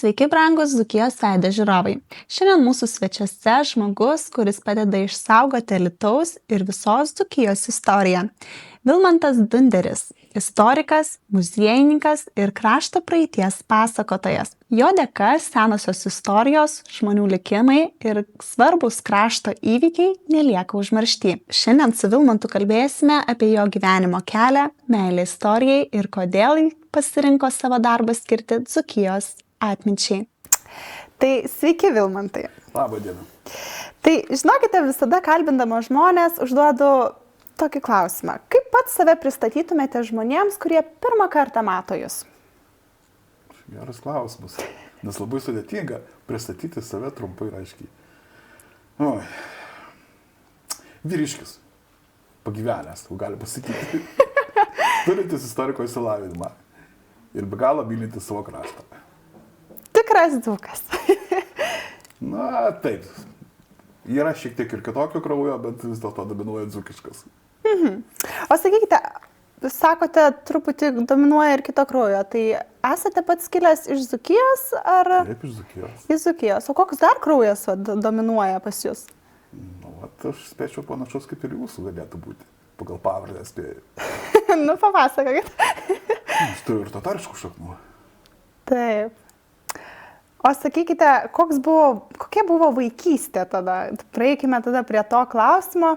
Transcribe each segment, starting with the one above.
Sveiki, brangus Dzūkijos veido žiūrovai. Šiandien mūsų svečiuose žmogus, kuris padeda išsaugoti Alytaus ir visos Dzūkijos istoriją. Vilmantas Dunderis – istorikas, muziejininkas ir krašto praeities pasakotojas. Jo dėka senosios istorijos, žmonių likimai ir svarbus krašto įvykiai nelieka užmaršti. Šiandien su Vilmantu kalbėsime apie jo gyvenimo kelią, meilę istorijai ir kodėl pasirinko savo darbą skirti Dzūkijos atminčiai. Tai sveiki, Vilmantai. Labą dieną. Tai žinokite, visada kalbindama žmonės užduodu tokį klausimą. Kaip pats save pristatytumėte žmonėms, kurie pirmą kartą mato jūs? Geras klausimas. Nes labai sudėtinga pristatyti save trumpai ir aiškiai. Oi. Vyriškis. Pagyvenęs, gali pasakyti. Turintis istoriko išsilavinimą. Ir be galo mylintis savo kraštą. Tikras dzūkas. Na, taip. Yra šiek tiek ir kitokio kraujo, bet vis dėlto dominuoja dzūkiškas. O sakykite, sakote, truputį dominuoja ir kito kraujo. Tai esate pats kilęs iš Dzūkijos ar? Taip, iš Dzūkijos. Iš Dzūkijos. O koks dar kraujas dominuoja pas jūs? Nu, aš spėčiau panašus kaip ir jūsų galėtų būti. Pagal pavardę spėjau. Nu, papasakokit. Aš turiu ir tatariškų šaknų. Taip. O sakykite, kokia buvo vaikystė tada? Praeikime tada prie to klausimo.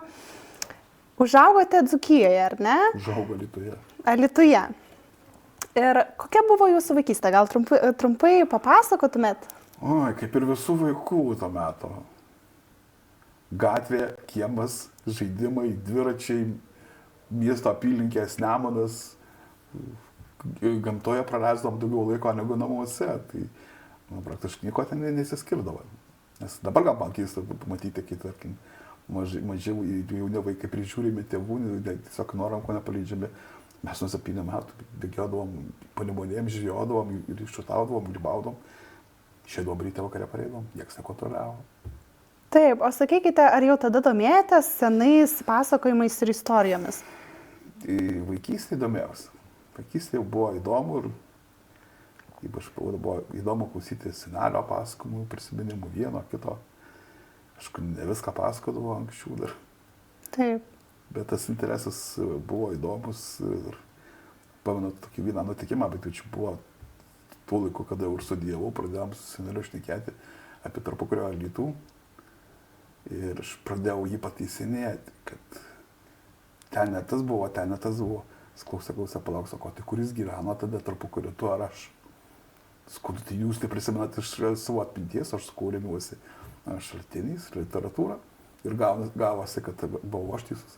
Užaugote Dzūkijoje, ar ne? Užaugo Alytuje. Alytuje. Ir kokia buvo jūsų vaikystė? Gal trumpai papasakotumėt? Oi, kaip ir visų vaikų to meto. Gatvė, kiemas, žaidimai, dviračiai, miesto apylinkės, Nemunas. Gamtoje praleisdavom daugiau laiko negu namuose. Tai praktiškai nieko ten nesiskirdavo. Nes dabar gal man keista pamatyti, kai, tarkim, mažiau jauni vaikai prižiūrimi tėvų, tiesiog noram ko nepaleidžiami. Mes nuo 7 metų bėgiodavom, panimonėm, žvejodom ir iššutaudavom, grybaudom. Išėdavom ryte vakarę pareidom, niekas nekontroliavo. Taip, o sakykite, ar jau tada domėjotės senais pasakojimais ir istorijomis? Vaikystėje domėjausi. Vaikystėje buvo įdomu ir ypač buvo įdomu klausyti senelio pasakojimų, prisiminimų vieno, kito. Aš ne viską pasakodavau anksčiau dar. Taip. Bet tas interesas buvo įdomus ir pamenu tokį vieną nutikimą, bet čia buvo tuo laiku, kada jau ir studijavau, pradėjom su seneliu šnekėti apie tarpukario Alytų. Ir aš pradėjau jį pateisinėti, kad ten ne tas buvo, ten ne tas buvo. Jis klausė, palauk, sako, tai kuris gyveno tada tarpukario, tu ar aš? Skudu, tai jūs tai prisimenat iš savo atminties, aš remiuosi šaltiniais, literatūrą ir gavosi, kad buvau aš teisus.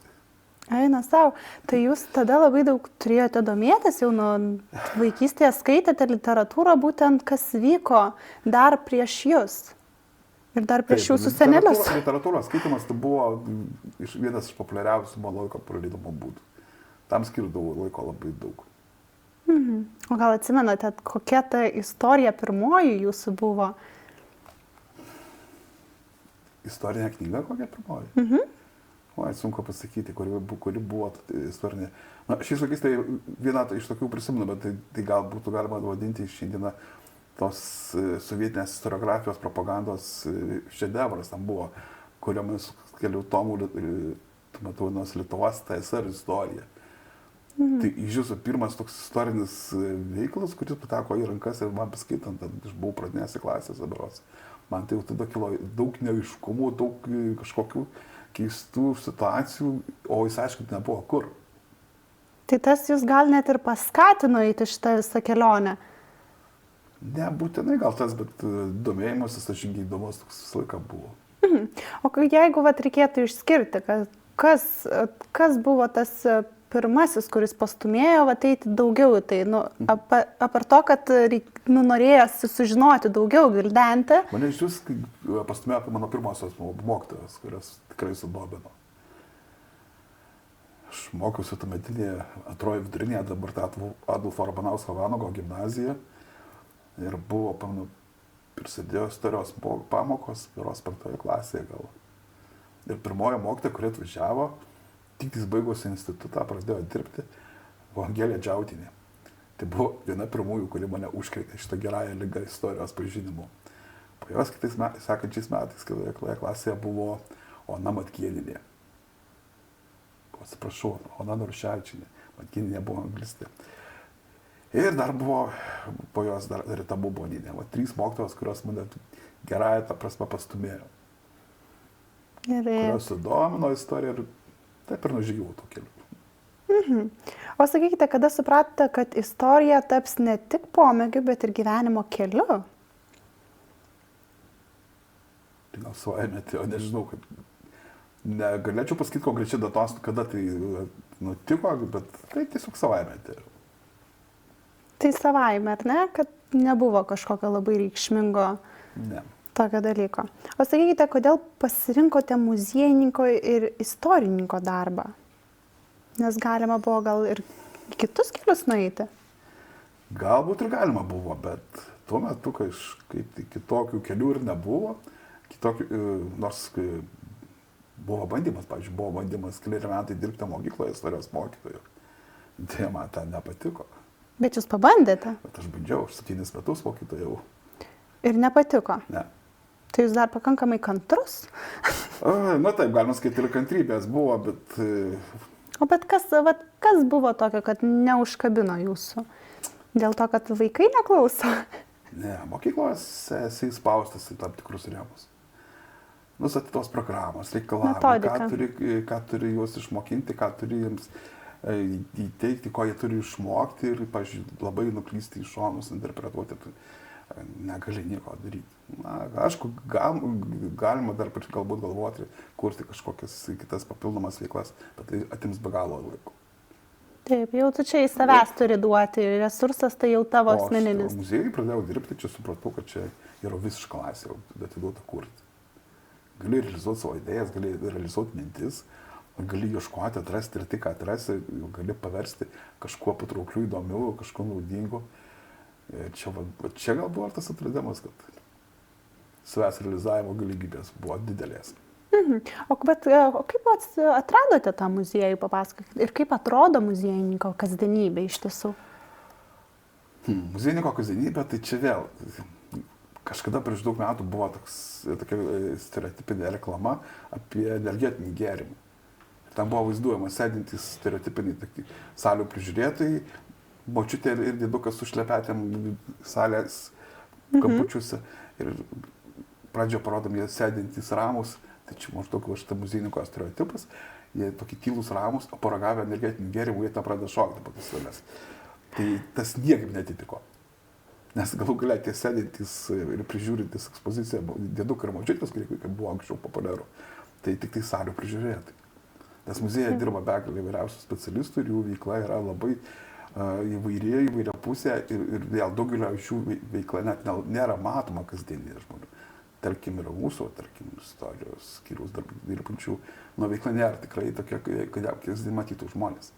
Eina savo, tai jūs tada labai daug turėjote domėtis, jau nuo vaikystėje skaitėte literatūrą, būtent kas vyko dar prieš jūs ir dar prieš jūsų senelius. Literatūros skaitimas tai buvo vienas iš populiariausių mano laiko praleidimo būdų. Tam skirdavau laiko labai daug. O gal atsimenate, kokia ta istorija pirmoji jūsų buvo? Istorinė knyga kokia pirmoji? Oi, sunku pasakyti, kuri buvo istorinė. Na, šiais laikais tai viena iš tokių prisimenu, bet tai gal būtų galima vadinti šiandieną tos sovietinės historiografijos propagandos šedevras tam buvo, kuriomis kelių tomų, tuo metu vadinosi Lietuvos TSR istorija. Tai iš jūsų pirmas toks istorinis veiklas, kuris pateko į rankas ir man paskaitant, aš buvau pradinėse klasėse berods. Man tai jau tada kilo daug neaiškumų, daug kažkokių keistų situacijų, o jis aišku nebuvo kur. Tai tas jūs gal net ir paskatino įti šitą visą kelionę? Ne, būtinai gal tas, bet domėjimasis aš žingiai įdomus toks visą laiką buvo. O jeigu reikėtų išskirti, kas buvo tas pirmasis, kuris pastumėjo eiti daugiau į tai, apart to, kad norėjosi sužinoti daugiau, gvildenti. Mane iš vis pastumėjo apie mano pirmosios mokytojas, kurias tikrai sudomino. Aš mokiausi tuometinėje antroje vidurinėje, dabar tai Adolfo Ramanausko Vanago gimnazija. Ir buvo, pamenu, prisidėjo istorijos pamokos, beros 5 klasėje gal. Ir pirmoji mokytoja, kuri atvažiavo, tik jis baigusi institutą, pradėjo dirbti, buvo Angelė Džiautinė. Tai buvo viena pirmųjų, kuri mane užkrėtė šitą gerąją ligą istorijos pažinimu. Po jos sekančiais metais, kitoje klasėje buvo Ona Matkieninė. Atsiprašau, Ona Naruševičienė. Matkieninė buvo anglistė. Ir dar buvo po jos dar Rita Bubonienė. 3 mokytojos, kurios mane gerąją tą prasme pastumėjo. Gerai. Kurios sudomino istoriją ir taip ir nužygiau to keliu. O sakykite, kada supratote, kad istorija taps ne tik pomėgiu, bet ir gyvenimo keliu? Tai gal savaime, tai nežinau, kad negalėčiau pasakyti konkrečiai datos, kada tai nutiko, bet tai tiesiog savaime. Tai savaime, ar ne? Kad nebuvo kažkokio labai reikšmingo Ne. tokio dalyko. O sakykite, kodėl pasirinkote muziejininko ir istorininko darbą? Nes galima buvo gal ir kitus kelius nueiti. Galbūt ir galima buvo, bet tuo metu kažkaip tai kitokių kelių ir nebuvo. Nors buvo bandymas, pavyzdžiui, buvo bandymas keli metai dirbti mokykloje istorijos mokytoju. Tai man ten nepatiko. Bet jūs pabandėte Bet aš bandžiau, aš 7 metus mokytojau. ir nepatiko. Ne. Tai jūs dar pakankamai kantrus. Na taip, galima skaityti ir kantrybės buvo, bet O bet kas buvo tokio, kad neužkabino jūsų? Dėl to, kad vaikai neklauso? ne, mokyklos esi įspaustas į tam tikrus rėmus. Nustatytos programos, reikalavimai, ką turi juos išmokinti, ką turi jiems įteikti, ko jie turi išmokti ir, pažiūrėjau, labai nuklysti į šonus, interpretuoti, negali nieko daryti. Na, aišku, galima dar galbūt galvoti, kurti kažkokias kitas papildomas veiklas, bet tai atims be galo laiko. Taip, jau tu čia į savęs turi duoti, resursas tai jau tavo asmeninis. O muziejui pradėjau dirbti, čia supratau, kad čia yra visiška laisvė, jau atiduota kurti. Gali realizuoti savo idėjas, gali realizuoti mintis, gali ieškoti, atrasti ir tik atrasti, gali paversti kažkuo patraukliu, įdomiu, kažkuo naudingu. Čia gal buvo tas atradimas, kad savęs realizavimo galimybės buvo didelės. O kaip atradote tą muziejų, papasakokit? Ir kaip atrodo muziejininko kasdienybė iš tiesų? Muziejininko kasdienybė, tai čia vėl. Kažkada prieš daug metų buvo tokia stereotipinė reklama apie energetinį gėrimą. Ten buvo vaizduojama sėdintys stereotipiniai salių prižiūrėtojai, močiutė ir dėdukas su šlepetėm salės kampučiuose. Ir pradžioje parodom, jie sėdintys ramus, tai čia maždaug šitą muziejininko stereotipas, jie tokie tylūs ramus, o paragavę energetinį gėrimą, jie tą pradeda šokti po tas salės. Tai tas niekaip netitiko. Nes galų galia tie sėdintys ir prižiūrintys ekspoziciją dėdukai ir močiutės, kurie buvo anksčiau populiaru, tai tik tai salių prižiūrėtai. Nes muziejuje dirba begalė įvairiausių specialistų ir jų veikla yra labai įvairia pusė ir vėl daugelio iš jų veikla net nėra matoma kasdienėje žmonių. Tarkim, yra mūsų, tarkim, istorijos skyriaus dirbančių, veikla nėra tikrai tokia, kad kasdien matytų žmonės.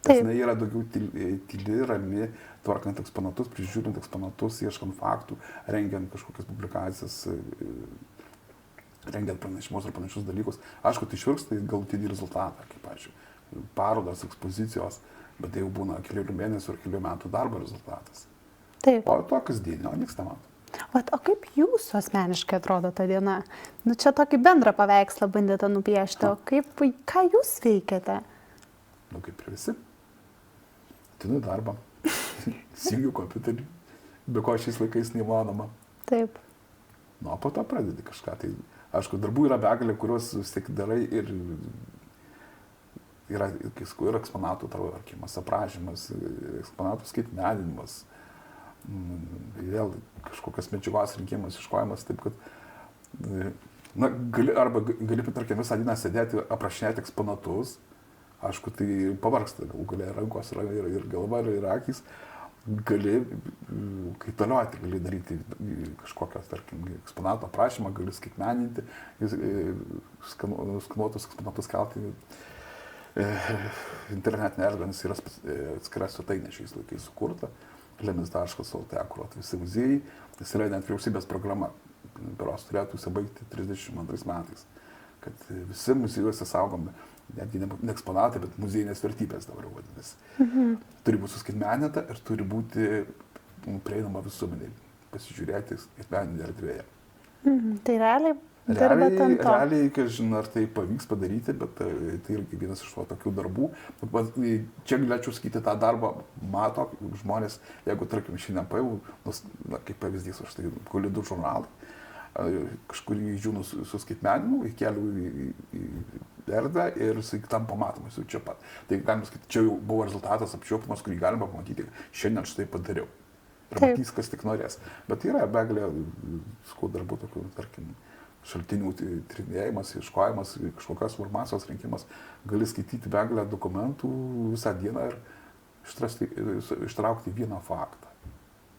Nes jinai yra daugiau tyli, rami, tvarkant eksponatus, prižiūrint eksponatus, ieškant faktų, rengiant kažkokias publikacijas, rengiant pranešimus ar panašius dalykus. Aišku, tai išvirksta į galutinį rezultatą, kaip, pavyzdžiui, parodos, ekspozicijos, bet tai jau būna kelių mėnesių ar kelių metų darbo rezultatas. Taip. O to kasdienio, o niks nemato. O kaip jūsų asmeniškai atrodo ta diena? Čia tokį bendrą paveikslą bandėte nupiešti, o ką jūs veikiate? Kaip ir visi. Atinu į darbą, įsijungiu kompiuterį, be ko šiais laikais neįmanoma. Taip. O po to pradedi kažką. Tai, aišku, darbų yra begalė, kuriuos vis tiek darai ir yra eksponatų tvarkymas, aprašymas, eksponatų skaitmeninimas, vėl kažkokios medžiagos rinkimas, iškojimas, taip kad gali tarkim visą dieną sėdėti, aprašinėti eksponatus, aišku, tai pavargsta, galų galia rankos ir galva ir akys, gali kaitalioti, gali daryti kažkokios, tarkim, eksponato aprašymą, gali skaitmeninti, skanuotus eksponatus kelti internetinė erdvė, nes yra atskira svetainė šiais laikais sukurta, lemis.lt, kur visi muziejai, nes yra net vyriausybės programa, kurios turėtų įsibaigti 32 metais, kad visi muziejuose saugomi netgi ne eksponatai, bet muziejinės vertybės dabar vadinasi. Turi būti suskaitmeninta ir turi būti prieinama visuomeniai, pasižiūrėti skaitmeninėje erdvėje. Tai realiai dirbate ant to. Realiai, kažin, ar tai pavyks padaryti, bet tai irgi vienas iš to tokių darbų. Čia galėčiau sakyti, tą darbą mato žmonės, jeigu, tarkim, šiandien paėmų, kaip pavyzdys, aš tai Kolidų žurnalai, kažkurį žiūrų suskaitmeninu, įkeliu į erdvę ir jisai tam pamatomas jau čia pat. Tai galima sakyti, čia jau buvo rezultatas apčiuopimas, kurį galima pamatyti, šiandien štai padariau. Ir matys, kas tik norės. Bet yra begalė darbų tokių, tarkim, šaltinių tyrinėjimas, ieškojimas, kažkokios informacijos rinkimas. Gali skaityti begalę dokumentų visą dieną ir ištraukti vieną faktą.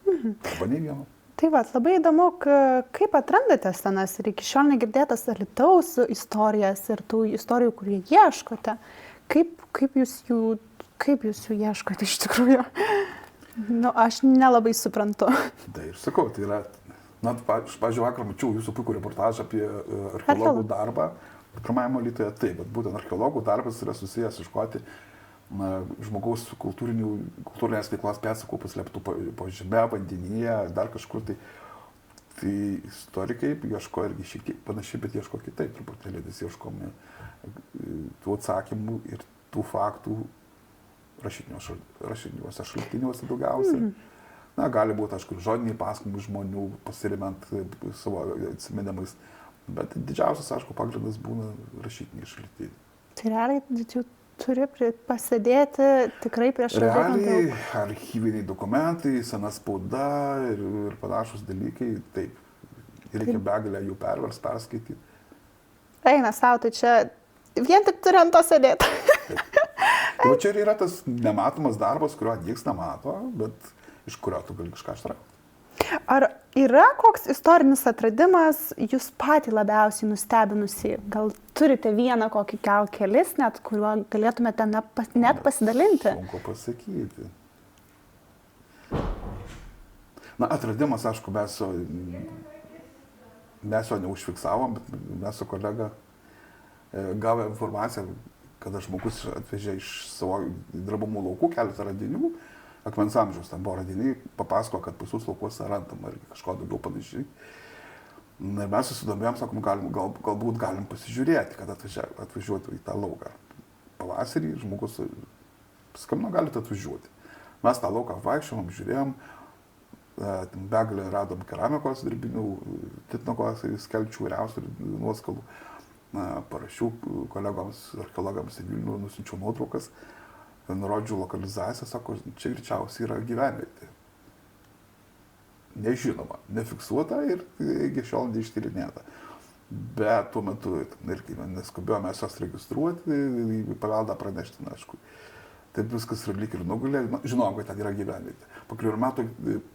Arba ne vieną. Tai va, labai įdomu, kaip atrandate senas ir iki šiol negirdėtas Alytaus istorijas ir tų istorijų, kurie ieškote. Kaip jūs jų ieškote iš tikrųjų? Aš nelabai suprantu. Tai ir sakau, tai yra, aš, pavyzdžiui, vakar mačiau jūsų puikų reportažą apie archeologų darbą. Pirmajame Alytuje taip, bet būtent archeologų darbas yra susijęs ieškoti žmogaus kultūrinės veiklos pėdsakų paslėptų po žeme, vandenyje, dar kažkur. Tai istorikai ieško irgi šiek tiek panašiai, bet ieško kitaip, truputėlį vis ieškomi tų atsakymų ir tų faktų rašiniuose šaltiniuose daugiausiai. Gali būti, aišku, žodiniai pasakojimai žmonių, pasiremiant savo atsiminimais, bet didžiausias, aišku, pagrindas būna rašytiniai šaltiniai. Tai realiai turi pasėdėti tikrai prieš realiai archyviniai dokumentai, sena spauda ir panašus dalykai, taip, reikia begalę jų perskaityti. Eina savo, tai čia vien tik turi ant to sėdėti. Tai čia yra tas nematomas darbas, kurio nieks nemato, bet iš kurio tu gali kažką ištraukti. Ar yra koks istorinis atradimas jūs patį labiausiai nustebinusi? Gal turite vieną kokį kelis, net kuriuo galėtumėte net pasidalinti? Sunku pasakyti. Atradimas, aišku, mes jo neužfiksavom, bet mes su kolega gavę informaciją, kada žmogus atvežė iš savo dirbamų laukų keletą radinių, akmens amžiaus, ten buvo radiniai, papasako, kad pas jūs laukuose randama ir kažko daugiau panašiai. Ir mes susidomėjom, sakom, galbūt galim pasižiūrėti, kad atvažiuotų į tą lauką. Pavasarį žmogus paskambino, galite atvažiuoti. Mes tą lauką vaikščiom, žiūrėjom, begalę radom keramikos dirbinių, titnagos, skelčių, įvairiausių nuoskalų. Parašiau kolegoms, archeologams į Vilnių, nusinčiau nuotraukas, nurodžiau lokalizaciją, sako, čia greičiausiai yra gyvenvietė. Nežinoma, nefiksuota ir iki šiol neištyrinėta. Bet tuo metu irgi neskubėjome jos registruoti, į paveldą pranešti, aišku. Taip viskas yra lyg ir nugulė, žinom, kad ten yra gyvenvietė. Po kelių metų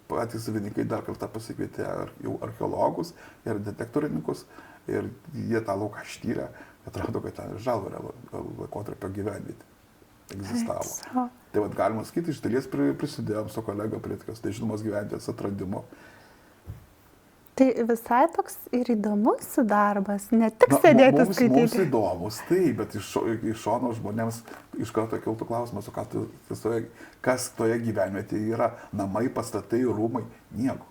patys savininkai dar kartą pasikvietė jau archeologus ir detektorininkus ir jie tą lauką ištyrė, atrado, kad ten ir Žalvario laikotarpio gyvenvietė egzistavo. Tai galima sakyti, iš dalies prisidėjom su kolega prie tokios nežinomos gyvenvietės atradimo. Tai visai toks ir įdomus darbas, ne tik sėdėti skaityti. Mums įdomus, taip, bet iš šono žmonėms iš karto kiltų klausimas, kas toje gyvenvietėje yra namai, pastatai, rūmai, nieko.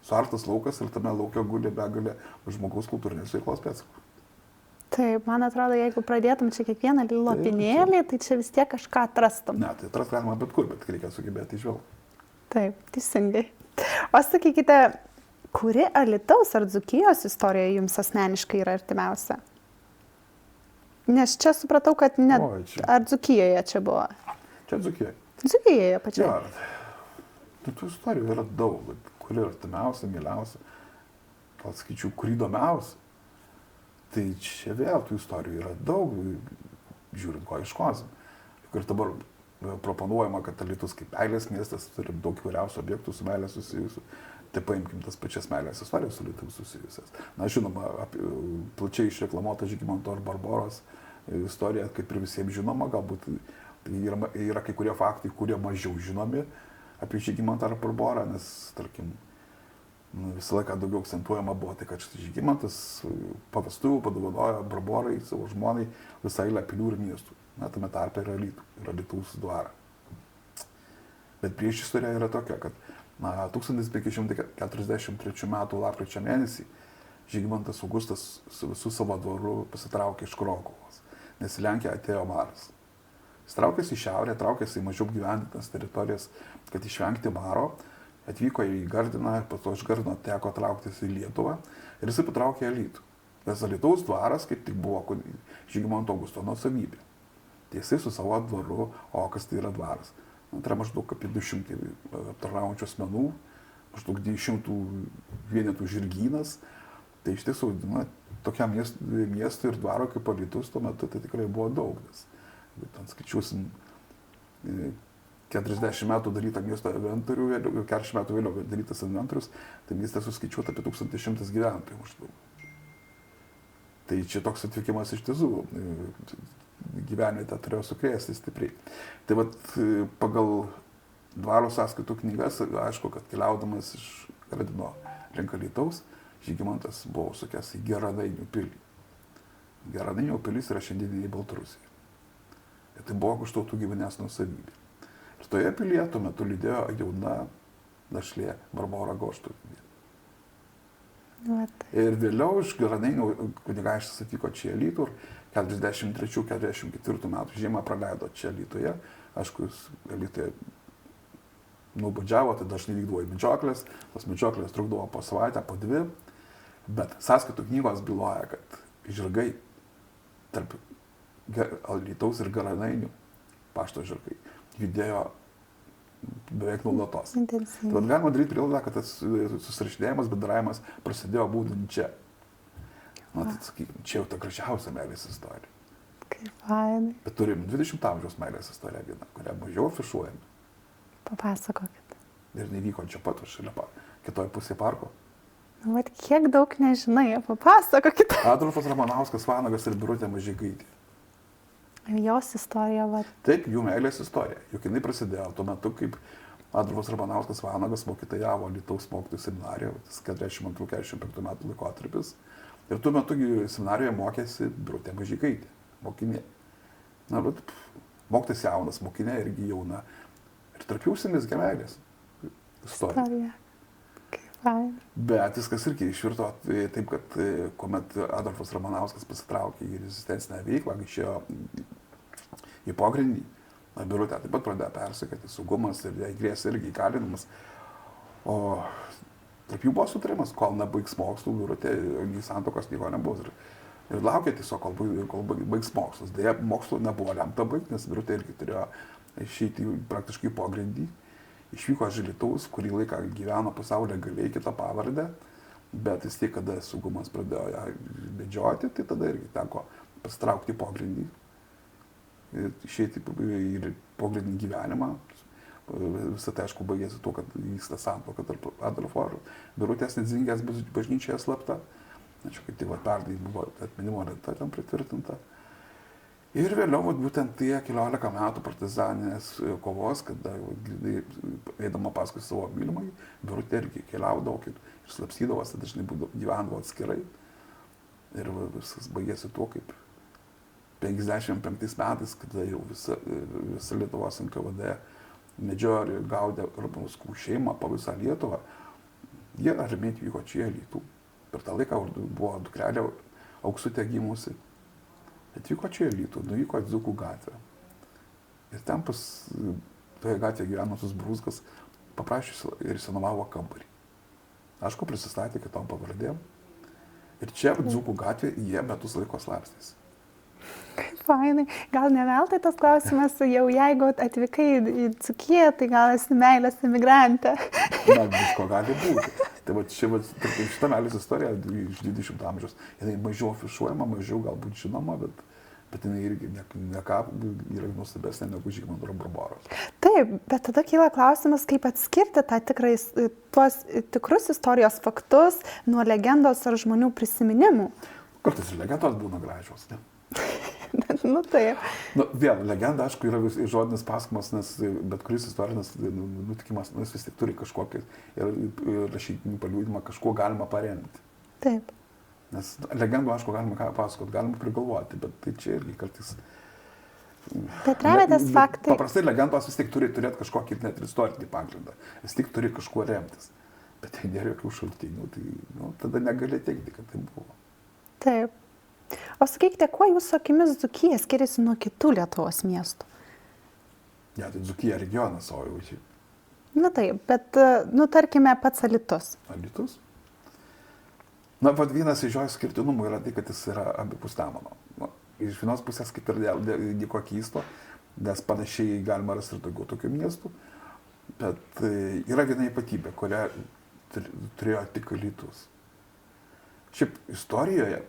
Suartas laukas ir tame lauke guli begalė žmogaus kultūrinės veiklos pėdsakų. Taip, man atrodo, jeigu pradėtum čia kiekvieną lopinėlį, tai čia vis tiek kažką atrastum. Ne, tai atrast galima bet kur, bet reikia sugebėti išvelgti. Taip, teisingai. O sakykite, kuri Alytaus ar Dzūkijos istorija jums asmeniškai yra artimiausia? Nes čia supratau, kad net ar Dzūkijoje čia buvo? Čia Dzūkijoje. Dzūkijoje pačiai. Ja, tų istorijų yra daug, bet kuri artimiausia, mieliausia, gal skaičiu, kuri įdomiausia. Tai čia vėl tų istorijų yra daug, žiūrint, ko iškosim. Ir dabar proponuojama, kad Alytus kaip meilės miestas turi daug įvairiausių objektų su meilės susijusių. Tai paimkim tas pačias meilės istorijas su Alytum susijusias. Na, žinoma, plačiai išreklamuota Žygimanto ir Barboros istorija, kaip ir visiems žinoma, galbūt yra kai kurie faktai, kurie mažiau žinomi apie Žygimantą ar Barborą, nes, tarkim, visą laiką daugiau akcentuojama buvo tai, kad Žygimantas po vestuvių padovanojo Barborai savo žmonai visą eilę pilių ir miestų. Na, tame tarpe ir Alytaus dvarą. Bet prieš istorija yra tokia, kad 1543 m. lapkričio mėnesį Žygimantas Augustas su visu savo dvaru pasitraukė iš Krokuvos, nes į Lenkiją atėjo maras. Jis traukėsi į šiaurę, traukėsi į mažiau gyventintas teritorijas, kad išvengti maro, atvyko į Gardiną, po to iš Gardino teko trauktis į Lietuvą ir jisai patraukė į Alytų. Nes Alytaus dvaras kaip tik buvo Žygimanto Augusto nuosavybė. Tiesiai su savo dvaru, o kas tai yra dvaras? Tai yra maždaug apie 200 aptarnaujančių asmenų, maždaug 200 vienetų žirgynas. Tai iš tiesų, tokiam miestui ir dvaro kaip Alytus tuo metu tai tikrai buvo daug. Nes skaičiuosim 40 metų darytą miesto inventorių, 40 metų vėliau darytas inventorius, tai miestas suskaičiuota apie 1100 gyventojų maždaug. Tai čia toks atvykimas iš tiesų gyvenvietę turėjo sukrėsti stipriai. Tai vat pagal dvaro sąskaitų knygas, aišku, kad keliaudamas iš Gardino link Alytaus, Žygimantas buvo užsukęs į Geranainių pilį. Geranainių pilis yra šiandieniniai Baltarusija. Ir tai buvo Goštautų giminės nuosavybė. Ir toje pilyje tuo metu lydėjo jauna našlė Barbora Goštautinė. Ir vėliau iš Geranainių kunigaikštis atvyko čia į Alytų ir 43-44 metų žiemą praleido čia Alytuje. Aišku, jis Alytuje nubudžiavo, tai dažnai vykdavo į medžioklės, tos medžioklės trukdavo po savaitę, po dvi, bet sąskaitų knygos byloja, kad žirgai tarp Alytaus ir Geranainių, pašto žirgai, judėjo beveik nuolatos. Tai galima daryti prielaidą, kad tas susirašinėjimas, bendravimas prasidėjo būtent čia. Na, tai sakykim, čia jau ta gražiausia meilės istorija. Kaip fainai. Bet turim 20 amžiaus meilės istoriją vieną, kurią mažiau afišuojame. Papasakokit. Ir nevyko čia pat, šalia kitoje pusėje parko. Nu, vat kiek daug nežinai, papasakokit. Adolfas Ramanauskas Vanagas ir Birutė Mažeikaitė. Jos istorija, vat. Taip, jų meilės istorija. Juk jinai prasidėjo tuo metu, kaip Adolfas Ramanauskas Vanagas mokytojavo Alytaus mokytojų seminarijoje, 42-45 metų laikotarpis. Ir tuo metu seminarijoje mokėsi Birutė Mažeikaitė, mokinė. Na, bet mokytas jaunas, mokinė irgi jauna. Ir tarp jų užsimezgė meilės istorija. Kaip fain. Bet viskas irgi išvirto taip, kad kuomet Adolfas Ramanauskas pasitraukė į rezistencinę veiklą, išėjo į pogrindį, Birutė taip pat pradėjo persekioti, saugumas ir jai grėsė irgi įkalinimas. O tarp jų buvo sutarimas, kol nebaigs mokslų, Birutė nei santuokos nieko nebus. Ir laukė tiesiog, kol baigs mokslus. Deja, mokslų nebuvo lemta baigti, nes Birutė irgi turėjo išeiti praktiškai pogrindį. Išvyko iš Alytaus, kurį laiką gyveno pusiau legaliai kitą pavardę, bet vis tiek, kada saugumas pradėjo ją medžioti, tai tada irgi teko pasitraukti į pogrindį ir išeiti į pogrindinį gyvenimą. Visą tai, aišku, baigėsi tuo, kad vyksta santuoka tarp Adolfo ir Birutės Nedzingės bažnyčioje slapta. Ačiū, kaip tik pernai buvo atminimo lenta ten pritvirtinta. Ir vėliau būtent tie 14 metų partizaninės kovos, kada eidama paskui savo mylimąjį, Birutė irgi keliaudavo ir slapstydavosi, dažnai gyvendavo atskirai. Ir viskas baigėsi tuo, kaip 55 metais, kada jau visa Lietuvos NKVD medžiojo ir gaudė Ramanauskų šeimą po visą Lietuvą, jie ramiai atvyko čia į Alytų. Per tą laiką buvo dukrelė Auksutė gimusi. Atvyko čia į Alytų, nuvyko į Dzūkų gatvę. Ir ten toje gatvėje gyvenusius Brūzgas paprašė ir išsinuomavo kambarį. Aišku, prisistatė kitom pavardėm. Ir čia Dzūkų gatvėje jie metus laiko slapstėsi. Kaip fainai. Gal ne veltui tas klausimas, jau jeigu atvykai į Dzūkiją, tai gal esi meilės emigrantė. Na, visko gali būti. Tai va, šita meilės istorija iš 20 amžiaus, jinai mažiau afišuojama, mažiau galbūt žinoma, bet jinai irgi yra nuostabesnė negu Žygimanto Barboros. Taip, bet tada kyla klausimas, kaip atskirti tuos tikrus istorijos faktus nuo legendos ar žmonių prisiminimų. Kartais ir legendos būna gražios, ne? Nu taip. Nu, vėl, legenda, aišku, yra žodinis pasakojimas, nes bet kuris istorinis nutikimas, nu, jis vis tik turi kažkokį ir rašytinį paliūdimą, kažkuo galima paremti. Taip. Nes legendų, aišku, galima ką pasakoti, galima prigalvoti, bet tai čia irgi kartais... Bet remiatės faktai. Paprastai legendos vis tik turi turėti kažkokį net ir istorinį pagrindą, vis tik turi kažkuo remtis. Bet tai nėra jokių šaltinių, tai nu, tada negali teikti, kad tai buvo. Taip. O sakykite, kuo jūsų akimis Dzūkija skiriasi nuo kitų Lietuvos miestų? Ja, tai Dzūkija regionas, o jau čia. Na taip, bet, nu, tarkime, pats Alytus. Alytus? Na, vad vienas iš jo skirtinumų yra tai, kad jis yra abipus Nemuno. Nu, iš vienos pusės kaip ir nieko keisto, nes panašiai galima rasti ir daugiau tokių miestų, bet yra viena ypatybė, kurią turėjo tik Alytus. Šiaip istorijoje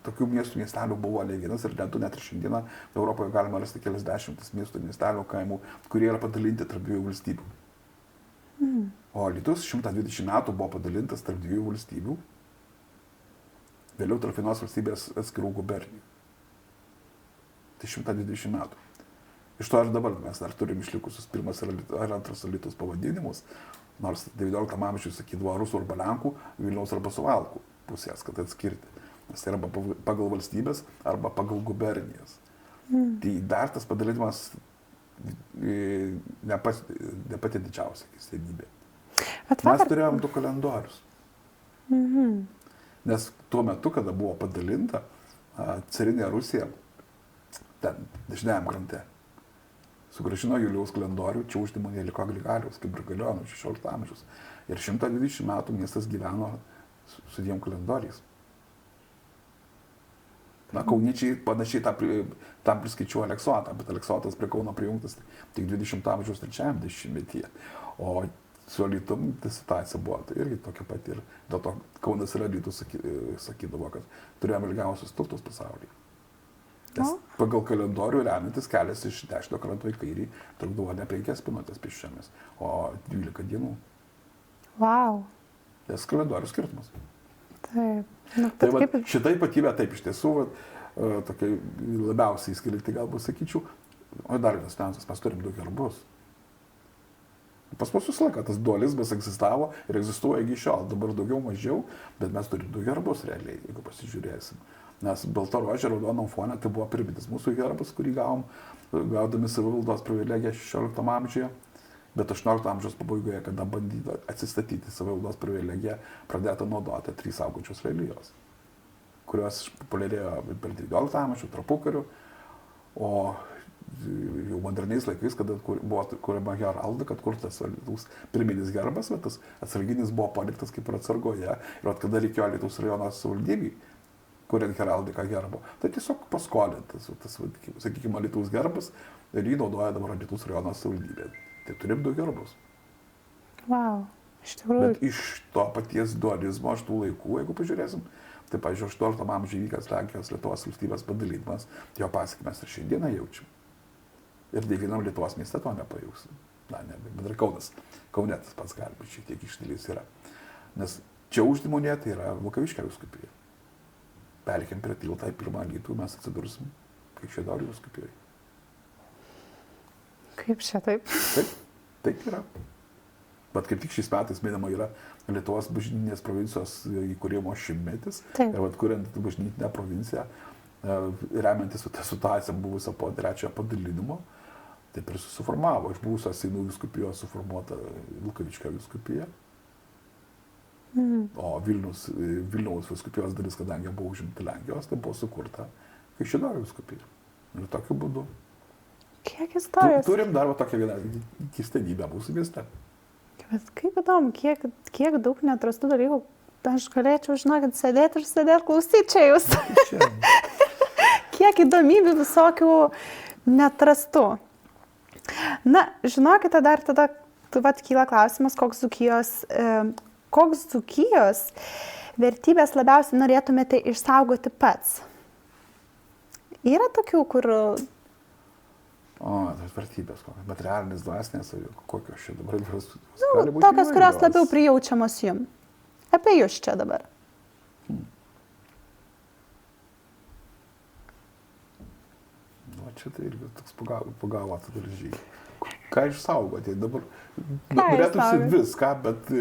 tokių miestų, miestelių buvo ne vienas ir net ir šiandieną Europoje galima rasti kelias dešimtis miestų, miestelių, kaimų, kurie yra padalinti tarp dviejų valstybių. O Alytus 120 metų buvo padalintas tarp dviejų valstybių, vėliau tarp vienos valstybės atskirų gubernijų. Tai 120 metų. Iš to ir dabar mes dar turim išlikusius pirmas ar antras Alytus pavadinimus, nors 19 amžiuje sakydavo rusų arba lenkų, Vilniaus arba Suvalkų pusės, kad atskirti. Nes tai yra pagal valstybės arba pagal gubernijas. Tai dar tas padalinimas ne pati didžiausia keistenybė. Mes turėjom 2 kalendorius. Nes tuo metu, kada buvo padalinta, carinė Rusija, ten dešiniajam krante, sugrąžino Julijaus kalendorių, čia uždimonė liko Grigaliaus, kaip Grigalionių 16 amžiaus. Ir 120 metų miestas gyveno su 2 kalendoriais. Na, kauniečiai panašiai tam priskaičiuoja Aleksotą, bet Aleksotas prie Kauno prijungtas tik 20 amžiaus 3-ame dešimtmetyje. O su Alytum ta situacija buvo tai irgi tokia pati ir dėl to Kaunas ir Alytus sakydavo, kad turėjome ilgiausius tiltus pasaulyje. Nes pagal kalendorių remiantis kelias iš dešinio kranto į kairį trukdavo ne 5 minutės pėsčiomis, o 12 dienų. Vau. Tas kalendorių skirtumas. Taip. Nu, tai va, šitą ypatybę taip iš tiesų, tokia labiausiai įskilinti galbūt sakyčiau, o dar vienas niuansas, mes turim 2 herbus. Pas mus visą laiką tas dualizmas egzistavo ir egzistuoja iki šiol, dabar daugiau mažiau, bet mes turim 2 herbus realiai, jeigu pasižiūrėsim. Nes baltarožė raudonam fone tai buvo pirminis mūsų herbas, kurį gaudami savivaldos privilegiją 16 amžiuje. Bet 18 amžiaus pabaigoje, kada bandyta atsistatyti savivaldos privilegiją, pradėta naudoti 3 saugočios lelijos, kurios populiarėjo per 19 amžių, tarpukariu, o jau moderniais laikais, kada buvo kuriama heraldika, kad kurtas Alytaus pirminis herbas, bet tas atsarginis buvo paliktas kaip ir atsargoje, ir kada reikėjo Alytaus rajono savivaldybei, kuriant heraldiką herbo, tai tiesiog paskolintas, tas, sakykime, Alytaus herbas ir jį naudoja dabar Alytaus rajono savivaldybė. Tai turim 2 herbus. Vau, iš tikrųjų. Bet iš to paties dualizmo, iš tų laikų, jeigu pažiūrėsim, tai, pavyzdžiui, 18 amžiuje įvykęs Lenkijos Lietuvos valstybės padalinimas, jo pasekmes ir šiandieną jaučiam. Ir nei vienam Lietuvos mieste to nepajausim. Na, ne, bendrai Kaunas. Kaune tas pats gali būti šiek tiek išdėlys yra. Nes čia uždimonė tai yra Vilkaviškio vyskupija. Perkėm prie tiltą į pirmą Alytų, mes atsidursim Kaišiadorių vyskupijoje. Kaip čia taip? Taip yra. Bet kaip tik šiais metais minima yra Lietuvos bažnytinės provincijos įkūrimo 100-metis. Ir vat kuriant bažnytinę provinciją, remiantis tą situaciją buvusią po 3-ojo padalinimo, taip ir susiformavo. Iš buvusios Seinų vyskupijos suformuota Vilkaviškio vyskupija. O Vilniaus vyskupijos dalis, kadangi buvo užimta Lenkijos, tai buvo sukurta Kaišiadorių vyskupija. Ir tokiu būdu. Kiek istorijos? Turim dar tokią vieną keistenybę mūsų mieste. Bet kaip įdomu, kiek daug neatrastų dalykų. Aš galėčiau, žinokit, sėdėti ir sėdėti klausyti čia jūs. Kiek įdomybių visokių neatrastų. Na, žinokite, dar tada kyla klausimas, koks Dzūkijos vertybės labiausiai norėtumėte išsaugoti pats? Yra tokių, kur... O, tas vertybės, kokios materialinės, dvasinės, kokios čia dabar. Tokios, kurios labiau prijaučiamos jums. Apie jūs čia dabar. čia tai irgi toks pagavas gražiai. Ką išsaugoti? Dabar Ką norėtųsi išsaugoti? viską, bet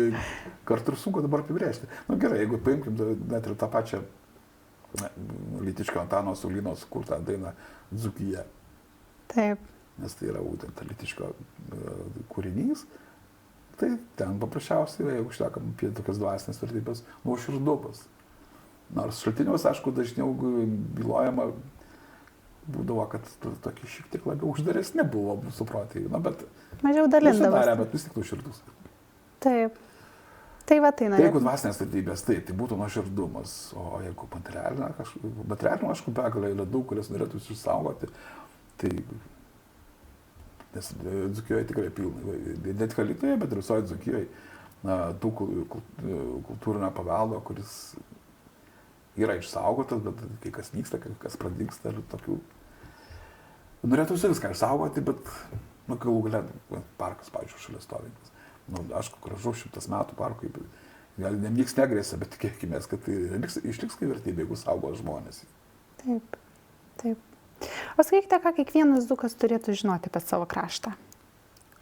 kartu ir sunku dabar apibrėžti. Na gerai, jeigu paimkim net ir tą pačią Lytiškio Antano Saulyno sukurtą dainą Dzūkija, Taip. nes tai yra būtent Lytiškio kūrinys, tai ten paprasčiausiai, jeigu šnekam apie tokias dvasinės vertybės, nuoširdumas. Nors šaltiniuose, aišku, dažniau bylojama būdavo, kad tokie šiek tiek labiau uždaresni buvo mūsų protėviai, bet Mažiau dalindavosi. bet vis tik nuoširdus. Taip. Tai va tai Tai norėjau. jeigu dvasinės vertybės, tai būtų nuoširdumas, o jeigu materialinė, aišku, begalė yra daug, kurias norėtų išsaugoti, tai nes Dzūkijoje tikrai pilnai, ne tik Alytuje, bet ir visoje Dzūkijoje, daug kultūrinio paveldo, kuris yra išsaugotas, bet kai kas nyksta, kai kas pradingsta ir tokių. Norėtųsi viską išsaugoti, bet galų galia parkas, pavyzdžiui, šalia stovintis. Aišku, gražu 100 metų parkui, gal nieks negrėsia, bet tikėkime, kad tai išliks kaip vertybė, jeigu saugo žmonės. Taip. Taip. O sakykite, ką kiekvienas dzūkas turėtų žinoti apie savo kraštą?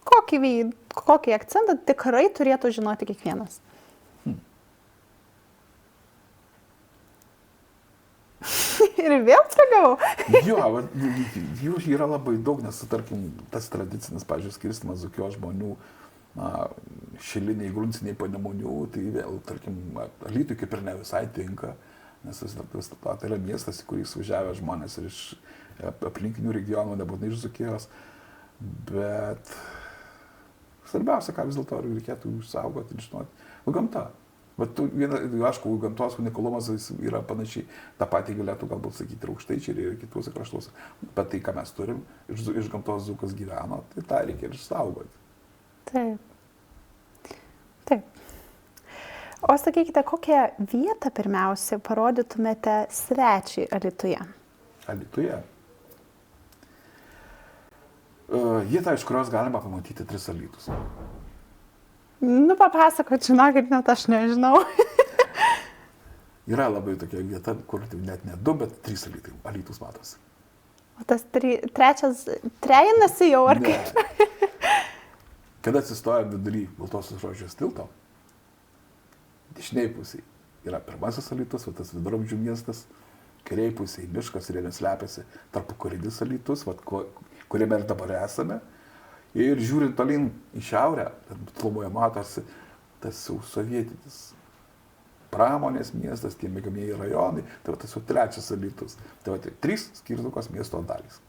Kokį akcentą tikrai turėtų žinoti kiekvienas? Ir vėl pagavau. Jo, jų yra labai daug, nes, tarkim, tas tradicinis, pavyzdžiui, skirstimas Dzūkijos žmonių, šiliniai, grunciniai, panemonių, tai vėl, tarkim, Alytui kaip ir ne visai tinka, nes vis dėlto tai yra miestas, į kurį suvažiavę žmonės ir iš aplinkinių regionų, nebūtinai iš Dzūkijos, bet svarbiausia, ką vis dėlto reikėtų išsaugoti ir žinoti, gamta. Bet aišku, gamtos unikalumas yra panašiai, tą patį galėtų galbūt sakyti ir aukštaičiai, ir kituose kraštuose, bet tai, ką mes turim, iš gamtos dzūkas gyveno, tai tą reikia ir išsaugoti. Taip. Taip. O sakykite, kokią vietą pirmiausia parodytumėte svečiui Alytuje? Alytuje? Vieta, iš kurios galima pamatyti 3 Alytus. Papasakot, žinokit, net aš nežinau. Yra labai tokia vieta, kur net ne 2, bet 3 Alytus matosi. O tas trečias trejinasi jau, ar kaip? Kada atsistoja vidury Baltosios Rožės tilto, dešiniai pusiai yra pirmasis Alytus, o tas viduramžių miestas, kairiai pusiai miškas ir jame slepiasi tarpukarinis Alytus, kuriame ir dabar esame. Ir žiūrint tolyn į šiaurę, tolumoje matosi tas jau sovietinis pramonės miestas, tie miegamieji rajonai, tai tas jau 3 Alytus. Tai 3 skirtingos miesto dalys.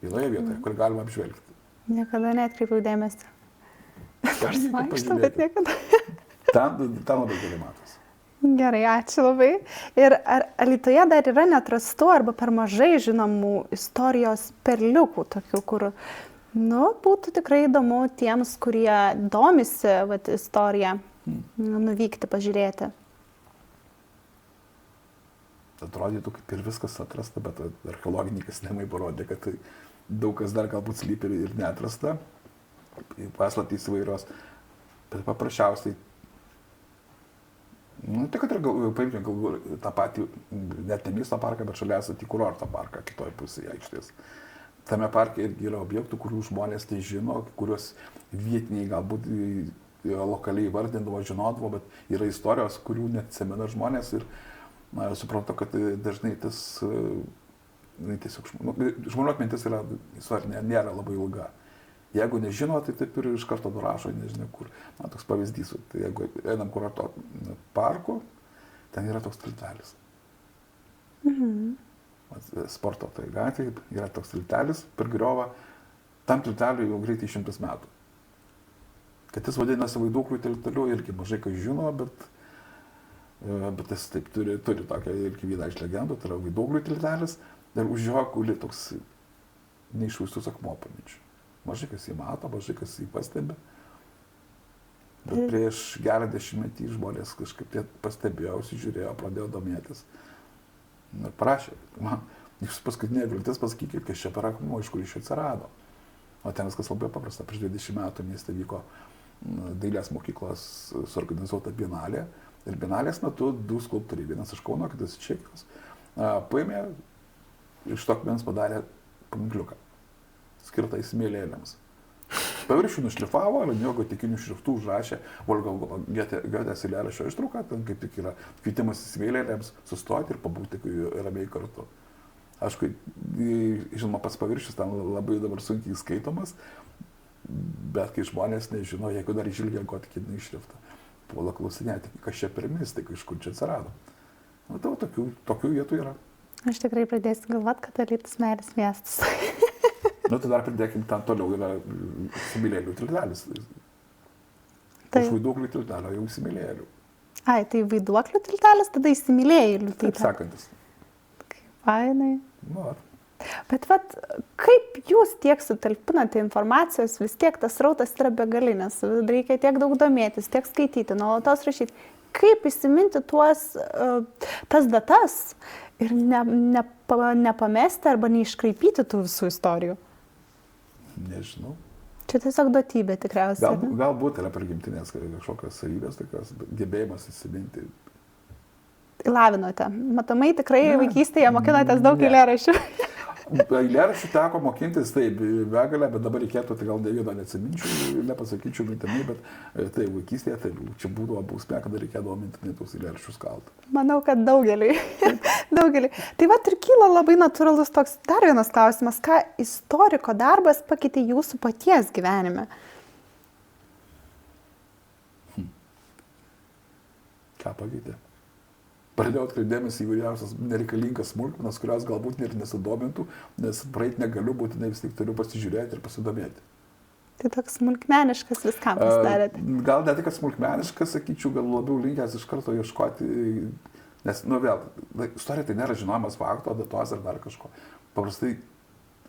Vienoje vietoje, kur galima apžvelgti. Niekada neatkreipiau dėmesį. Nors vaikštau, bet niekada. Ten labai gerai matosi. Gerai, ačiū labai. Ir ar Alytuje dar yra neatrastų arba per mažai žinomų istorijos perliukų, tokių, kur būtų tikrai įdomu tiems, kurie domisi istoriją, nuvykti, pažiūrėti? Atrodytų, kaip ir viskas atrasta, bet archeologiniai kasinėjimai parodė, kad daug kas dar galbūt slypi ir neatrasta. Paslaptys įvairios. Bet paprasčiausiai, tai kad ir paimkime galbūt tą patį, net ne miesto parką, bet šalia esantį kurorto parką, kitoje pusėje aikštės. Tame parke irgi yra objektų, kurių žmonės tai žino, kuriuos vietiniai galbūt lokaliai vardindavo, žinodavo, bet yra istorijos, kurių neatsimena žmonės ir suprantu, kad dažnai tas tiesiog žmonių atmintis yra istorinė, nėra labai ilga. Jeigu nežino, tai taip ir iš karto nurašo, nežinia kur. Toks pavyzdys, tai jeigu einam kurorto parku, ten yra toks tiltelis. Sporto tai gatvėje yra toks tiltelis per griovą, tam tilteliui jau greitai 100 metų. Kad jis vadinasi Vaiduoklių tilteliu, irgi mažai kas žino, bet jis taip turi tokią irgi vieną iš legendų, tai yra Vaiduoklių tiltelis, ir už jo guli toks neišvaistus akmuo paminčių. Mažai kas jį mato, mažai kas jį pastebi. Bet prieš gerą 10-metį žmonės kažkaip pastebėjo, žiūrėjo, pradėjo domėtis. Ir prašė, man, jūs paskutinė viltis pasakykit, kas čia per akmuo, iš kur iš atsirado. O ten viskas labai paprasta. Prieš 20 metų mieste vyko dailės mokyklos suorganizuota bienalė. Ir bienalės metu 2 skulptoriai, vienas iš Kauno, kitas iš Čekijos, paėmė iš to akmens padarė paminkliuką. skirta įsimylėlėms. Paviršių nušlifavo, ant jo gotikinių šriftų užrašė Wolfgango Goetės eilėraščio ištrauką, ten kaip tik yra kvietimas įsimylėlėms sustoti ir pabūti ramiai kartu. Aišku, žinoma, pats paviršius ten labai dabar sunkiai skaitomas, bet kai žmonės nežino, jeigu dar išilgia gotikinį šriftą, puola klausinėti, kas čia per mistika, iš kur čia atsirado. Nu, tau tokių vietų yra. Aš tikrai pradėsiu galvoti, kad Alytus meilės miestas. Nu, tai dar pridėkim, ten toliau yra įsimylėlių tiltelis. Tai. Už vaiduoklių tiltelio jau įsimylėlių. Ai, tai vaiduoklių tiltelis, tada įsimylėjėlių Taip tiltelis. sakantis. Fainai. Nu, Bet vat, kaip jūs tiek sutalpinate informacijos, vis tiek tas rautas yra begalinis, reikia tiek daug domėtis, tiek skaityti, nuolatos rašyti. Kaip įsiminti tas datas ir nepamesti arba neiškraipyti tų visų istorijų? nežinau. Čia tiesiog duotybė tikriausiai. Galbūt yra prigimtinės kažkokios savybės, tokios gebėjimas įsiminti. Lavinote. Matomai tikrai vaikystėje mokinotės daug eilėraščių. Eilėraščių teko mokintis, taip, begalę, bet dabar reikėtų, tai gal ne vieną neatsiminčiau, nepasakyčiau mintinai, bet tai vaikystėje, tai čia būdavo bausmė, kada reikėdavo mintinai tos eilėraščius kalti. Manau, kad daugeliui. Tai va ir kyla labai natūralus toks dar vienas klausimas, ką istoriko darbas pakeitė jūsų paties gyvenime? Ką pakeitė? Pradėjau atkreipdėmės į įvairiausias nereikalingas smulkmenas, kurios galbūt ir nesidomintų, nes praeit negaliu, būtinai vis tik turiu pasižiūrėti ir pasidomėti. Tai toks smulkmeniškas viskam pasidarėte. Gal ne tik smulkmeniškas, sakyčiau, gal labiau linkęs iš karto ieškoti, nes, nu vėl, istorija tai nėra žinomas fakto, datos ar dar kažko. Paprastai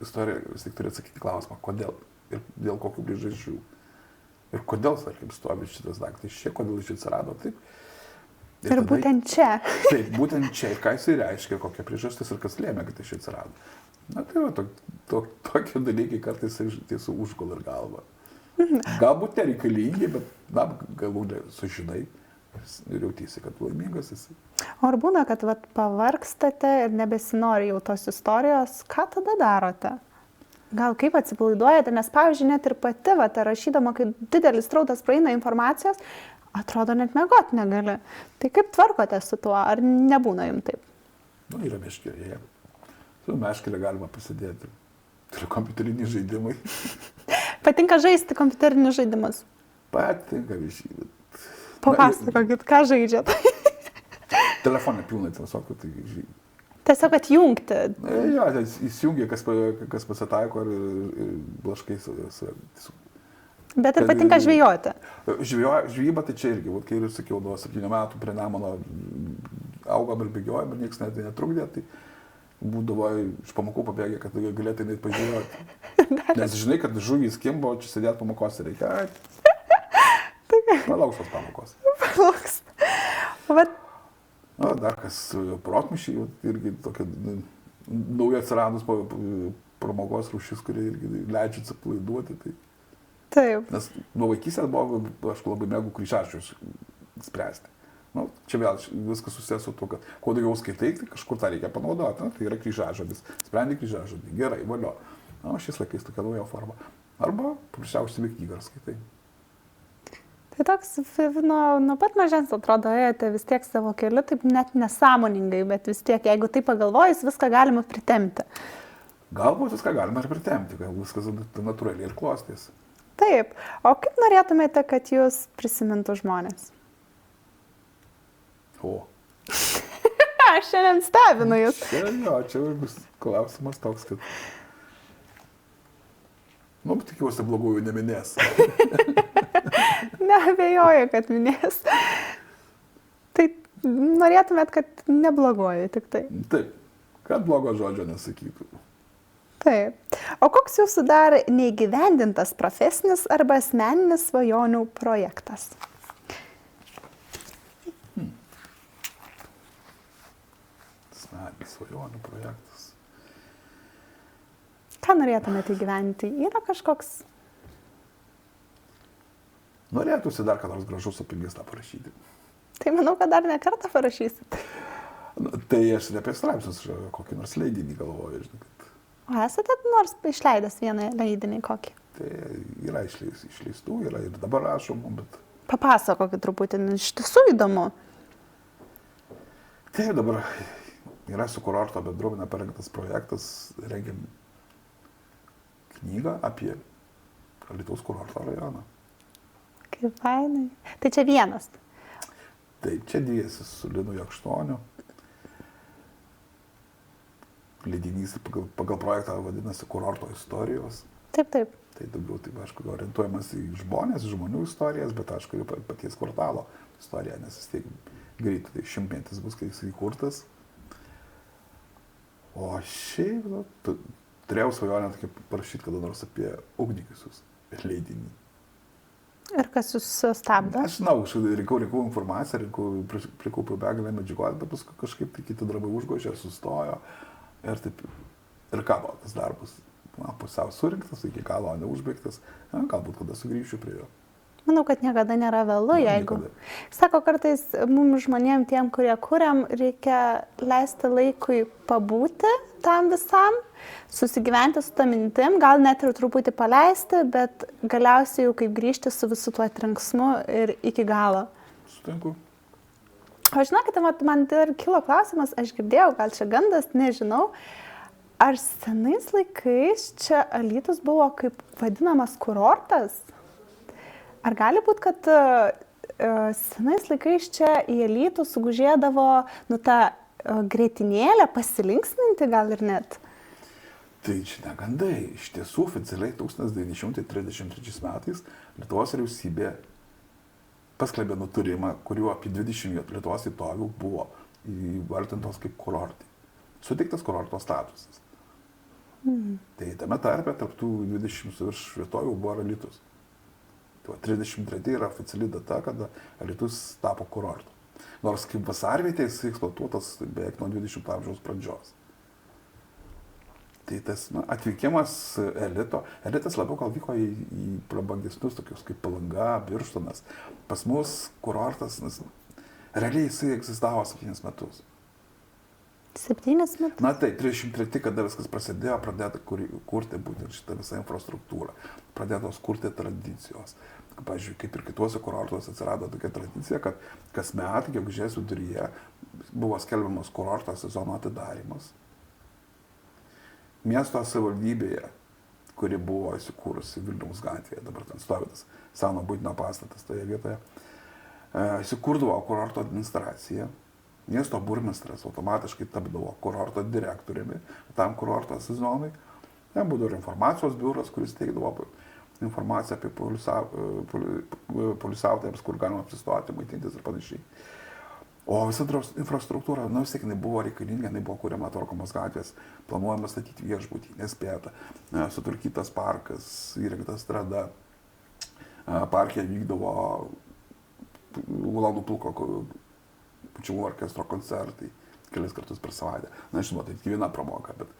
istorija vis tik turi atsakyti klausimą, kodėl ir dėl kokių priežasčių. Ir kodėl, tarkim, stovi šitas daiktas čia, kodėl jis atsirado taip. Ir tada, būtent čia. Taip, būtent čia. Ir ką jisai reiškia, kokia priežastis ir kas lėmė, kad jis atsirado. Na tai va, tokie dalykai kartais tiesų užgula ir galva. Galbūt nereikalingi, bet na, galbūt sužinai ir jautiesi, kad laimingas esi. O ar būna, kad vat, pavargstate ir nebesinori jau tos istorijos, ką tada darote? Gal kaip atsipalaiduojate, nes pavyzdžiui, net ir pati, vat, rašydama, kai didelis srautas praeina informacijos, atrodo, net miegot negali. Tai kaip tvarkote su tuo, ar nebūna jums taip? Nu, yra meškerėje. Su meškerė galima pasidėti. Tai yra kompiuteriniai žaidimai. Patinka žaisti kompiuterinius žaidimus? Patinka visi. Papasakokit, ką žaidžiat? Telefonė pilnai visokių, tai žaidimai. Tiesiog atjungti. Jo, įsijungia, kas pasitaiko ir blaškai Bet ir patinka žvejoti. Žvejyba tai čia irgi, kai ir sakiau, nuo 7 metų prie Nemuno augam ir bėgiojam, ir niekas net netrukdė, tai būdavo iš pamokų pabėgę, kad galėtų net pažiūrėti. Nes žinai, kad žuvys kimbo, čia sėdėti pamokos reikia. Palauks tos pamokos. Palauks. Na, dar kas protmūšiai, irgi tokia nauja atsiradus pramogos rūšis, kurie irgi leidžia atsipalaiduoti. Tai. Taip. Nes nuo vaikystės buvo, aš labai mėgau kryžiažodžius spręsti. Nu, čia vėl viskas susijęs su to, kad kuo daugiau skaitai, tai kažkur tą reikia panaudoti. Na, tai yra kryžiažodis. Sprendi kryžiažodį. Gerai, valio. Na, šiais laikais tokia nauja forma. Arba paprasčiausiai knygą skaitai. Tai toks, nuo pat mažens atrodo, ėjote vis tiek savo keliu, taip net nesąmoningai, bet vis tiek, jeigu tai pagalvojus, viską galima pritemti. Galbūt viską galima ir pritemti, gal viskas natūraliai ir klostės. Taip. O kaip norėtumėte, kad jūs prisimintų žmonės? O. Aš šiandien stebinu jūs. Čia bus klausimas toks, kad... Nu, tikiuosi blogųjų neminės. Neabejoju, kad minės. Tai norėtumėt, kad neblogoju tik tai. Taip, kad blogo žodžio nesakytų. Taip. O koks jūsų dar neįgyvendintas profesinis arba asmeninis svajonių projektas? Asmeninis svajonių projektas. Ką norėtumėte įgyvendinti? Yra kažkoks? Norėtųsi dar ką nors gražus apie miestą parašyti. Tai manau, kad dar ne kartą parašysit. Tai aš ne apie straipsnius, kokį nors leidinį galvoju, žinai, kad O esate nors išleidęs vieną leidinį kokį? Tai yra išleistų, yra ir dabar rašomų, bet... Papasakokit truputį, iš tiesų įdomu. Taip, dabar yra su kurorto bendruomenė parengtas projektas, rengiam knygą apie Alytaus kurorto rajoną. Kaip fainai. Tai čia vienas. Taip, čia dėjasi su Linu Jakštoniu. Leidinys pagal projektą vadinasi Kurorto istorijos. Taip, taip. Tai daugiau, taip, aišku, orientuojamas į žmonės, žmonių istorijas, bet aišku, ir paties kvartalo istoriją, nes vis tiek greitai, tai 100-metis bus, kai jis įkurtas. O šiaip, turėjau svajonę tokia parašyti kada nors apie ugniagesius leidinį. Ir kas jūs stabdo? Aš žinau, rinkau informaciją, prikaupiau begalę medžiagos, bet paskui kažkaip tai kiti darbai užgožė, sustojo ir taip, ir kabo tas darbas. Pusiau surinktas, iki galo neužbaigtas, galbūt kada sugrįšiu prie jo. Manau, kad niekada nėra vėlu, jeigu... Sako, kartais mums žmonėm, tiem, kurie kuriam, reikia leisti laikui pabūti tam visam, susigyventi su tą mintim, gal net ir truputį paleisti, bet galiausiai jau kaip grįžti su visu tuo trenksmu ir iki galo. Sutinku. O žinokite, man dar kilo klausimas, aš girdėjau, gal čia gandas, nežinau. Ar senais laikais čia Alytus buvo kaip vadinamas kurortas? Ar gali būti, kad senais laikais čia į Alytų sugužėdavo tą grietinėlę pasilinksminti gal ir net? Tai čia negandai. Iš tiesų, oficialiai 1933 metais Lietuvos vyriausybė paskelbė nutarimą, kuriuo apie 20 Lietuvos vietovių buvo įvardintos kaip kurortai. Suteiktas kurorto statusas. Tai tame tarpe tarp tų 20 virš vietovių buvo Alytus. Tai 33 yra oficiali data, kada Alytus tapo kurortu. Nors kaip vasarvietė jis eksploatuotas beveik nuo 20 amžiaus pradžios. Tai tas atvykimas elitas labiau gal vyko į prabangesnius tokius kaip Palanga, Birštonas. Pas mus kurortas, nes realiai jisai egzistavo 7 metus. 7 metus? Na tai, 33, kada viskas prasidėjo, pradėta kurti būtent šitą visą infrastruktūrą. Pradėtos kurti tradicijos. Pavyzdžiui, kaip ir kituose kurortuose atsirado tokia tradicija, kad kasmet, gegužės viduryje, buvo skelbiamas kurorto sezono atidarymas. Miesto savivaldybėje, kuri buvo įsikūrusi Vilniaus gatvėje, dabar ten stovi tas seno būtinio pastatas toje vietoje, įsikurdavo kurorto administracija. Miesto burmistras automatiškai tapdavo kurorto direktoriumi tam kurorto sezonui. Ten būdavo ir informacijos biuras, kuris teikdavo informaciją apie poilsiautojams, kur galima apsistoti, maitintis ir panašiai. O visa infrastruktūra, vis tiek jinai buvo reikalinga, jinai buvo kuriama tvarkomos gatvės, planuojama statyti viešbutį, nespėta, sutvarkytas parkas, įrengta strada, parke vykdavo Ulanų pulko pučiamų orkestro koncertai kelias kartus per savaitę. Na, žinoma, tai tik viena pramoga, bet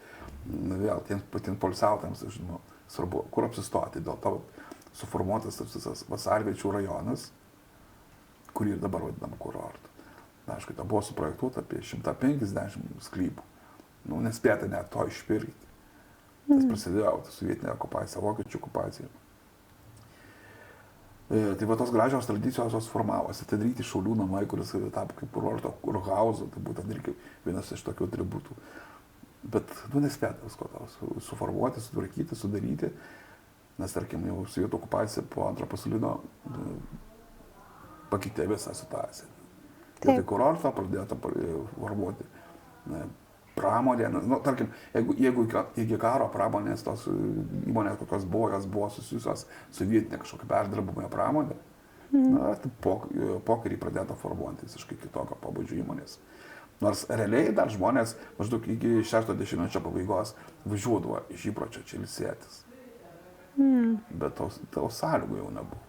vėl patiems poilsiautojams, žinoma, svarbu, kur apsistoti. Dėl to suformuotas tas visas vasarviečių rajonas, kurį ir dabar vadinam kurortu. Na, aišku, tai buvo suprojektuota apie 150 sklypų. Nespėta net to išpirkti. Tas prasidėjo sovietinė okupacija, vokiečių okupacija. Tai va tos gražios tradicijos jos formavosi. Tai daryti Šaulių namai, kuris tapo kaip kurorto kurhauzo, tai būtent irgi vienas iš tokių atributų. Bet nespėta visko suformuoti, sutvarkyti, sudaryti, nes tarkim jau sovietų okupacija po antro pasaulinio pakeitė visą situaciją. Tai kurorto pradėta formuoti pramonė, tarkim, jeigu iki karo pramonės tos įmonės, kokios buvo, jos buvo susijusios su vietinė kažkokia perdirbamąją pramonė, tai pokerį pradėta formuoti visiškai kitokio pobūdžio įmonės. Nors realiai dar žmonės maždaug iki 60-mečio pabaigos važiuodavo iš įpročio čia ilsėtis. Bet to sąlygų jau nebuvo.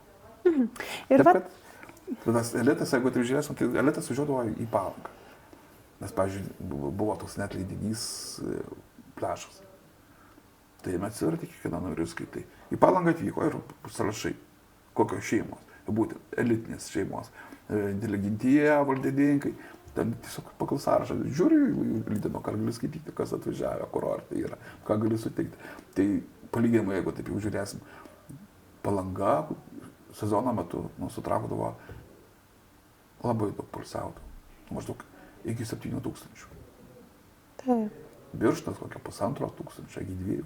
Ir taip, kad tas elitas, jeigu tai žiūrėsim, tai elitas važiuodavo į Palangą. Nes, pavyzdžiui, buvo toks net leidinys Plešas. Tai jame atsiverti kiekvieną noriu skaitai. Į Palangą atvyko ir sąrašai, kokios šeimos, būtent elitinės šeimos, inteligentyje, valdininkai. Ten tiesiog pagal sąrašą, žiūriu, lydino, ką gali skaityti, kas atvažiavę, kurortai yra, ką gali suteikti. Tai palyginimui, jeigu taip jau žiūrėsim, Palanga sezono metu sutraukdavo labai daug poilsiautojų, maždaug iki 7 000. Taip. Birštonas kokia 1,5 tūkstančio, iki 2.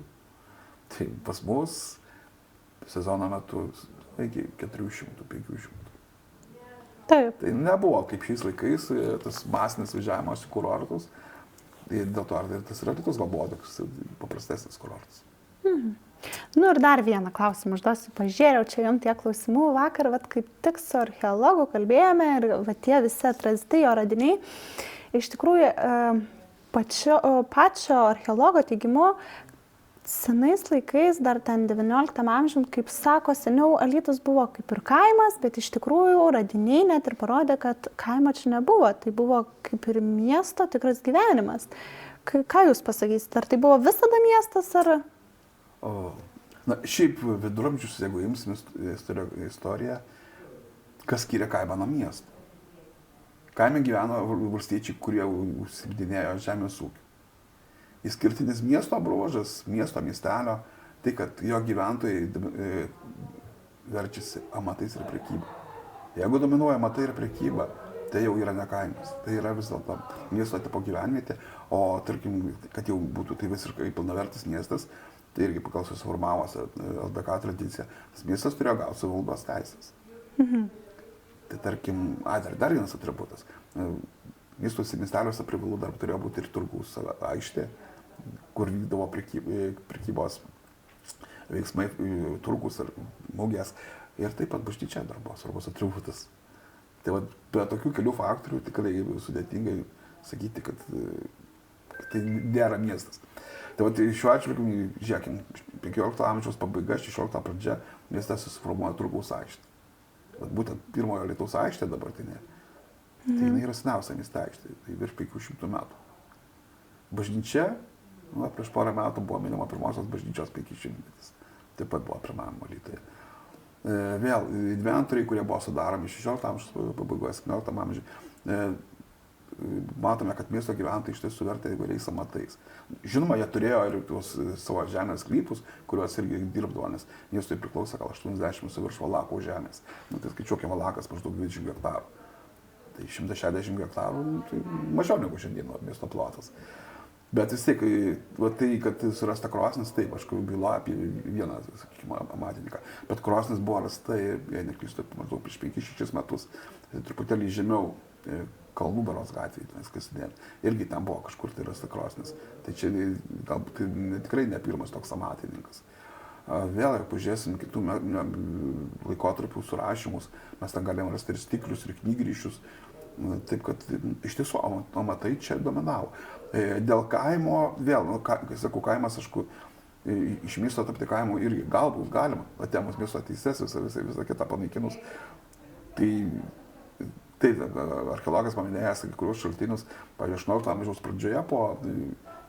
Tai pas mus sezono metu iki 400-500. Taip. Tai nebuvo kaip šiais laikais tas masinis važiavimas į kurortus. Tai dėl to ir tas Alytus gal buvo toks paprastesnis kurortas. Nu ir dar vieną klausimą užduosiu, pažiūrėjau čia jums tie klausimų vakar, vat, kaip tik su archeologu kalbėjome ir vat, tie visi atrasti jo radiniai. Iš tikrųjų, pačio archeologo teigimu, senais laikais, dar ten 19 amžium, kaip sako, seniau Alytus buvo kaip ir kaimas, bet iš tikrųjų radiniai net ir parodė, kad kaimo čia nebuvo. Tai buvo kaip ir miesto tikras gyvenimas. Ką jūs pasakysite? Ar tai buvo visada miestas, ar... Na, šiaip viduramžius, jeigu imsim istoriją, kas skiria kaimą nuo miesto? Kaime gyveno valstiečiai, kurie užsiimdinėjo žemės ūkį. Išskirtinis miesto bruožas, miestelio, tai kad jo gyventojai verčiasi amatais ir prekyba. Jeigu dominuoja amatai ir prekyba, tai jau yra ne kaimas, tai yra vis dėlto miesto tipo gyvenvietė, o tarkim, kad jau būtų tai visiškai pilnavertis miestas, tai irgi pagal susiformavus LDK tradiciją, tas miestas turėjo gauti savivaldos teisės. Tai tarkim, dar vienas atributas. Miesteliuose privalu dar turėjo būti ir turgaus aikštė, kur vykdavo prekybos veiksmai, turgus ar mugės. Ir taip pat bažnyčia dar buvo svarbus atributas. Tai va, be tokių kelių faktorių tikrai sudėtingai sakyti, kad tai nėra miestas. Tai va, šiuo atžvilgiu, žiūrėkim, 15 amžiaus pabaiga, 16 pradžia, miestas susiformuoja turgaus aikštė. Būtent pirmojo Alytaus aikštė dabartinė. Tai jinai yra seniausia mieste aikštė, tai virš 500 metų. Bažnyčia, prieš porą metų buvo minima pirmosios bažnyčios 500-metis. Taip pat buvo pirmajam Alytuje. Vėl, inventoriai, kurie buvo sudaromi 16 amžiaus pabaigoje, 17 amžiuje, matome, kad miesto gyventojai iš tiesų vertė įvairiais amatais. Žinoma, jie turėjo ir tuos savo žemės sklypus, kuriuos irgi dirbdavo, nes miestui priklausė gal 80 su virš valakų žemės. Tai skaičiuokime, valakas maždaug 20 hektarų. Tai 160 hektarų, tai mažiau negu šiandien miesto plotas. Bet vis tiek, tai, kad surasta krosnis, taip, aš byloju apie vieną, sakykime, amatininką. Bet krosnis buvo rasta, jei neklystu, maždaug prieš 5-6 metus, tai truputėlį žemiau Kalnų Berods gatvėje, Kasinėje. Irgi ten buvo kažkur tai rasta krosnis. Tai čia galbūt tikrai ne pirmas toks amatininkas. Vėl, jeigu pažiūrėsim kitų laikotarpių surašymus, mes ten galime rasti ir stiklius, ir knygryšius. Taip kad iš tiesų amatai čia dominavo. Dėl kaimo, vėl, kai sakau, kaimas, aišku, iš miesto tapti kaimu irgi galbūt galima, atėmus miesto teises, visą kitą panaikinus. Tai archeologas paminėjęs kai kuriuos šaltinius, pavyzdžiui, 18 amžiaus pradžioje po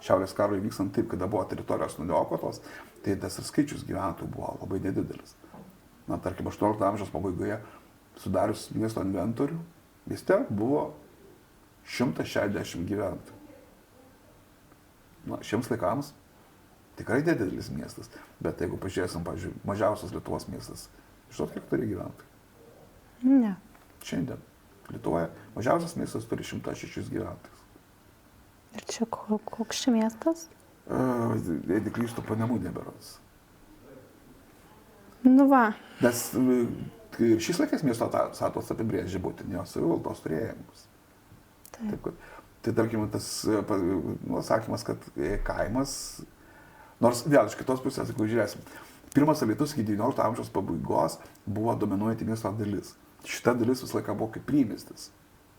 Šiaurės karo įvykstant taip, kada buvo teritorijos nuniokotos, tai tas ir skaičius gyventojų buvo labai nedidelis. Na, tarkim, 18 amžiaus pabaigoje sudarius miesto inventorių, mieste buvo 160 gyventojų. Na, šiems laikams tikrai didelis miestas, bet jeigu pažiūrėsim, pavyzdžiui, mažiausias Lietuvos miestas, žinot, kiek turi gyventojų? Ne. Šiandien Lietuvoje mažiausias miestas turi 106 gyventojus. Ir čia koks čia miestas? Jei neklystu, Panemunė berods. Nu va. Nes šis laikas miesto statusas apibrėžia būtinio savivaldos turėjimus. Taip, kad, tai tarkim, tas sakymas, kad kaimas, nors vėl iš kitos pusės, jeigu žiūrėsim, pirmas Alytus iki 19 amžiaus pabaigos buvo dominuojanti miesto dalis. Šita dalis visą laiką buvo kaip priemiestis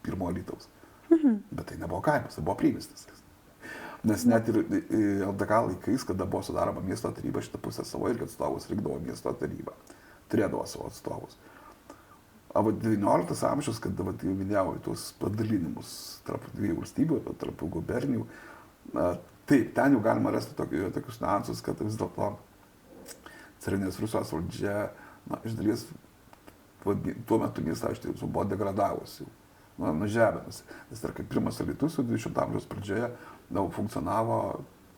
pirmo Alytaus. Bet tai nebuvo kaimas, tai buvo priemiestis. Nes net ir LDK laikais, kada buvo sudaroma miesto taryba, šitą pusę savo irgi atstovus rinkdavo miesto taryba. Turėdavo savo atstovus. O 19 amžius, kada minėjau tuos padalinimus tarp dviejų valstybių, tarp gubernijų, taip, ten jau galima rasti tokius niuansus, kad vis dėlto carinės Rusijos valdžia, iš dalies tuo metu miestą iš tiesų buvo degradavusi. nužebinusi. Nes tarkim, pirmas Alytus 20 amžiaus pradžioje funkcionavo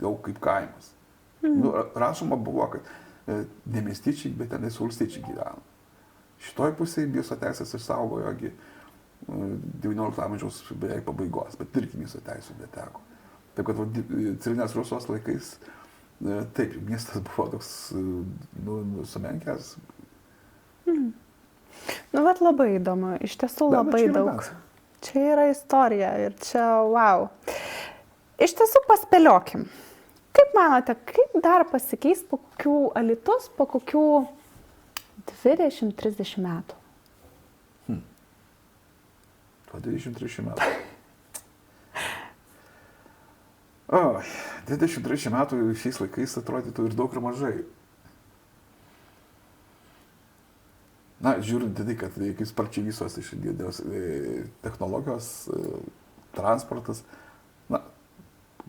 jau kaip kaimas. Rašoma buvo, kad ne miestiečiai, bet tenais valstiečiai gyveno. Šitoj pusėje miesto teisės išsaugojogi 19 amžiaus beveik pabaigos, bet irgi miesto teisų neteko. Taip kad carinės Rusijos laikais, taip, miestas buvo toks sumenkęs. Bet labai įdomu, iš tiesų labai daug. Čia yra istorija ir čia wow. Iš tiesų paspėliokim. Kaip manote, kaip dar pasikeis po kokių Alytus, po kokių 20-30 metų? Po 20-30 metų. 23 metų šiais laikais atrodytų ir daug ir mažai. Na, žiūrint į tai, kad kaip sparčiai visos technologijos, transportas, na,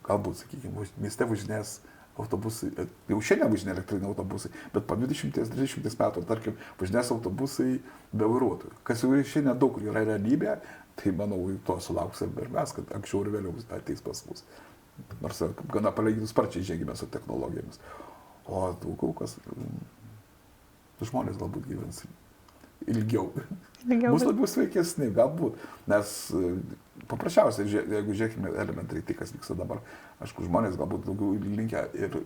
galbūt, sakykime, mieste važinės autobusai, jau šiandien važinė elektriniai autobusai, bet po 20-30 metų, tarkim, važinės autobusai be vairuotojų. Kas jau šiandien daug kur yra realybė, tai manau, to sulauksime ir mes, kad anksčiau ir vėliau ateis pas mus. Nors gana palyginus sparčiai žengėme su technologijomis. O daug kas, žmonės galbūt gyvens ilgiau. Bus labiau sveikesni, galbūt. Nes paprasčiausiai, jeigu žiūrėkime elementariai tai, kas vyksta dabar, aišku, žmonės galbūt daugiau linkę ir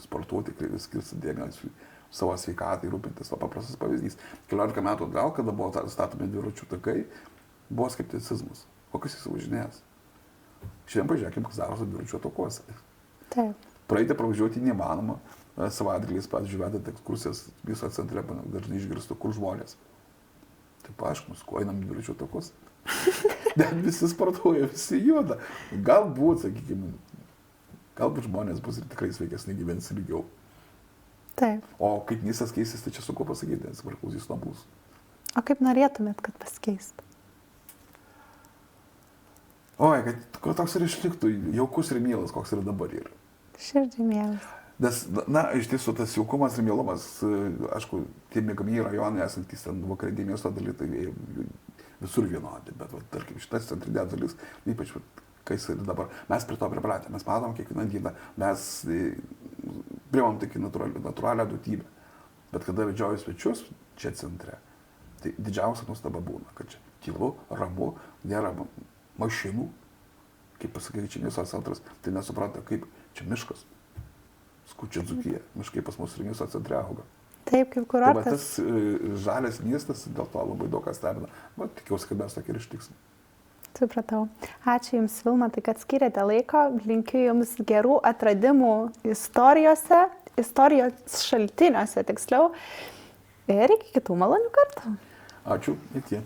sportuoti, skirti dėmesį savo sveikatai, rūpintis. O paprastas pavyzdys. 14 metų atgal, kada buvo statomi dviračių takai, buvo skepticizmas. Kokius jis važinės? Šiandien pažiūrėkime, kas darosi dviračių takuose. Taip. Praeiti pravažiuoti neįmanoma. Savaitgaliais, pavyzdžiui, vedant ekskursijas viso centre, dažnai išgirstu, kur žmonės. Taip, aišku, ko einam dviračių takus. Bet visi sportuoja, visi juda. Galbūt, sakykime, galbūt žmonės bus ir tikrai sveikesni, gyvens ilgiau. Taip. O kaip miestas keisis, tai čia sunku pasakyti, nes priklausys nuo mūsų. O kaip norėtumėt, kad pasikeistų? Oi, kad toks ir išliktų jaukus ir mielas, koks ir dabar yra. Širdžiai mielas. Nes, na, iš tiesų, tas jaukumas ir mielumas, aišku, tie miegamieji rajonai esantys ten vakarinėje miesto daly, tai visur vienodi, bet, tarkim, šitas centrinė dalis, ypač, kas ir dabar, mes prie to pripratę, mes matom kiekvieną dieną, mes priimam tik natūralią duotybę, bet kada vedžioju svečius čia centre, tai didžiausia nustaba būna, kad čia tylu, ramu, nėra mašinų, kaip pasakyti, čia miesto centras, tai nesupranta, kaip čia miškas. Skučia Dzūkija, miškai pas mus ir miesto centre auga. Taip, kaip kurortas. Tai tas žalias miestas, dėl to labai daug kas stebina. Bet tikiuosi, kad mes tokį ir ištiksim. Supratau. Ačiū Jums, Vilmantai, kad skiriate laiko. Linkiu Jums gerų atradimų istorijos šaltiniuose tiksliau. Ir iki kitų malonių kartų. Ačiū, iki.